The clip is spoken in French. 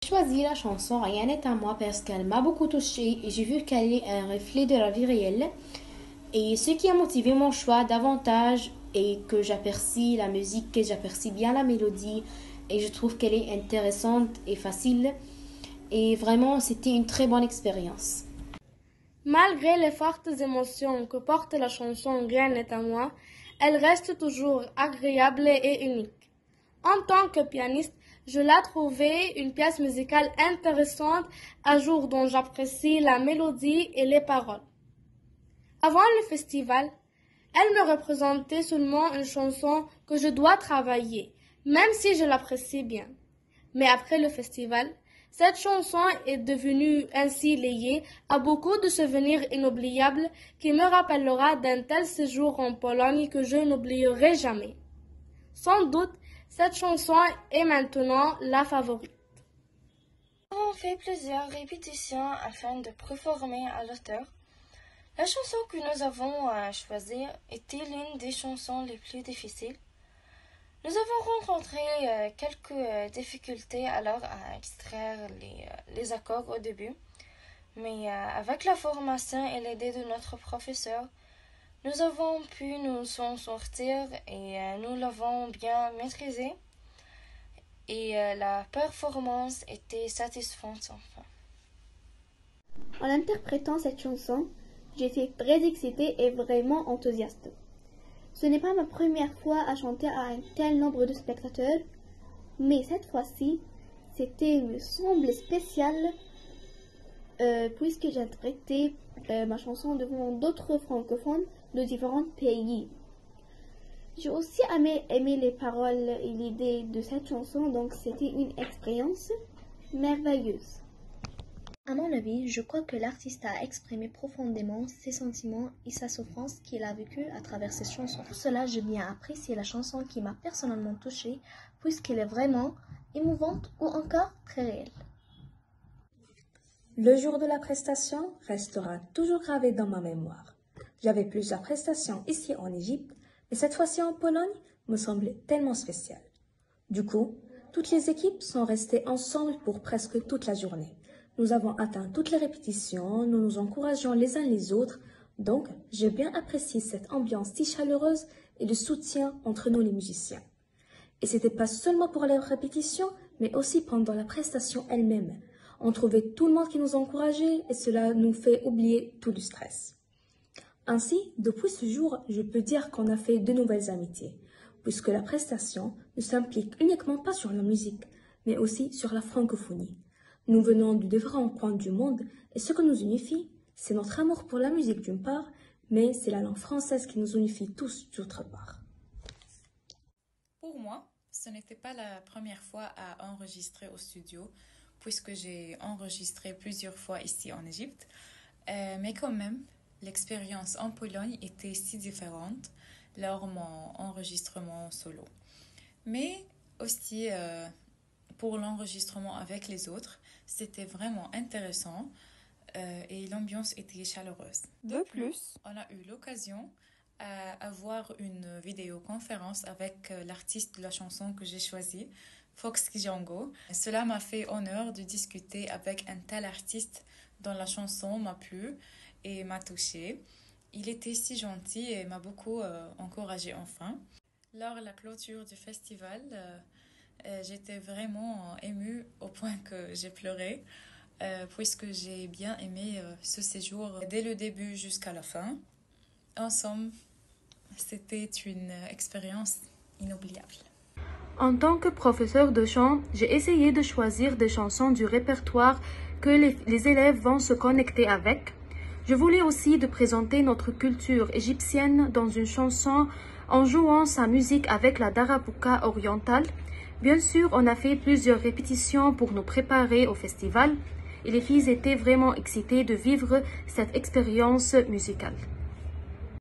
J'ai choisi la chanson Rien n'est à moi parce qu'elle m'a beaucoup touchée et j'ai vu qu'elle est un reflet de la vie réelle. Et ce qui a motivé mon choix davantage est que j'apprécie la musique, que j'apprécie bien la mélodie et je trouve qu'elle est intéressante et facile. Et vraiment, c'était une très bonne expérience. Malgré les fortes émotions que porte la chanson Rien n'est à moi, elle reste toujours agréable et unique. En tant que pianiste, je l'ai trouvée une pièce musicale intéressante à jour dont j'apprécie la mélodie et les paroles. Avant le festival, elle me représentait seulement une chanson que je dois travailler, même si je l'apprécie bien. Mais après le festival, cette chanson est devenue ainsi liée à beaucoup de souvenirs inoubliables qui me rappellera d'un tel séjour en Pologne que je n'oublierai jamais. Sans doute, cette chanson est maintenant la favorite. Nous avons fait plusieurs répétitions afin de performer à l'auteur. La chanson que nous avons choisie était l'une des chansons les plus difficiles. Nous avons rencontré quelques difficultés alors à extraire les accords au début, mais avec la formation et l'aide de notre professeur, nous avons pu nous en sortir et nous l'avons bien maîtrisé et la performance était satisfaisante enfin. En interprétant cette chanson, j'étais très excitée et vraiment enthousiaste. Ce n'est pas ma première fois à chanter à un tel nombre de spectateurs, mais cette fois-ci, c'était, me semble, spécial puisque j'interprétais ma chanson devant d'autres francophones de différents pays. J'ai aussi aimé les paroles et l'idée de cette chanson, donc c'était une expérience merveilleuse. À mon avis, je crois que l'artiste a exprimé profondément ses sentiments et sa souffrance qu'il a vécue à travers ses chansons. Pour cela, j'ai bien apprécié la chanson qui m'a personnellement touchée, puisqu'elle est vraiment émouvante ou encore très réelle. Le jour de la prestation restera toujours gravé dans ma mémoire. J'avais plusieurs prestations ici en Égypte, mais cette fois-ci en Pologne me semblait tellement spéciale. Du coup, toutes les équipes sont restées ensemble pour presque toute la journée. Nous avons atteint toutes les répétitions, nous nous encourageons les uns les autres, donc j'ai bien apprécié cette ambiance si chaleureuse et le soutien entre nous les musiciens. Et c'était pas seulement pour les répétitions, mais aussi pendant la prestation elle-même. On trouvait tout le monde qui nous encourageait et cela nous fait oublier tout le stress. Ainsi, depuis ce jour, je peux dire qu'on a fait de nouvelles amitiés, puisque la prestation ne s'implique uniquement pas sur la musique, mais aussi sur la francophonie. Nous venons de différents coins du monde et ce que nous unifie, c'est notre amour pour la musique d'une part, mais c'est la langue française qui nous unifie tous d'autre part. Pour moi, ce n'était pas la première fois à enregistrer au studio, puisque j'ai enregistré plusieurs fois ici en Égypte, mais quand même, l'expérience en Pologne était si différente lors de mon enregistrement solo. Mais aussi, pour l'enregistrement avec les autres, c'était vraiment intéressant et l'ambiance était chaleureuse. De plus, on a eu l'occasion d'avoir une vidéoconférence avec l'artiste de la chanson que j'ai choisie, Fox Kijango. Cela m'a fait honneur de discuter avec un tel artiste dont la chanson m'a plu et m'a touchée. Il était si gentil et m'a beaucoup encouragée enfin. Lors de la clôture du festival, j'étais vraiment émue au point que j'ai pleuré, puisque j'ai bien aimé ce séjour dès le début jusqu'à la fin. Ensemble, c'était une expérience inoubliable. En tant que professeur de chant, j'ai essayé de choisir des chansons du répertoire que les élèves vont se connecter avec. Je voulais aussi de présenter notre culture égyptienne dans une chanson en jouant sa musique avec la darabuka orientale. Bien sûr, on a fait plusieurs répétitions pour nous préparer au festival et les filles étaient vraiment excitées de vivre cette expérience musicale.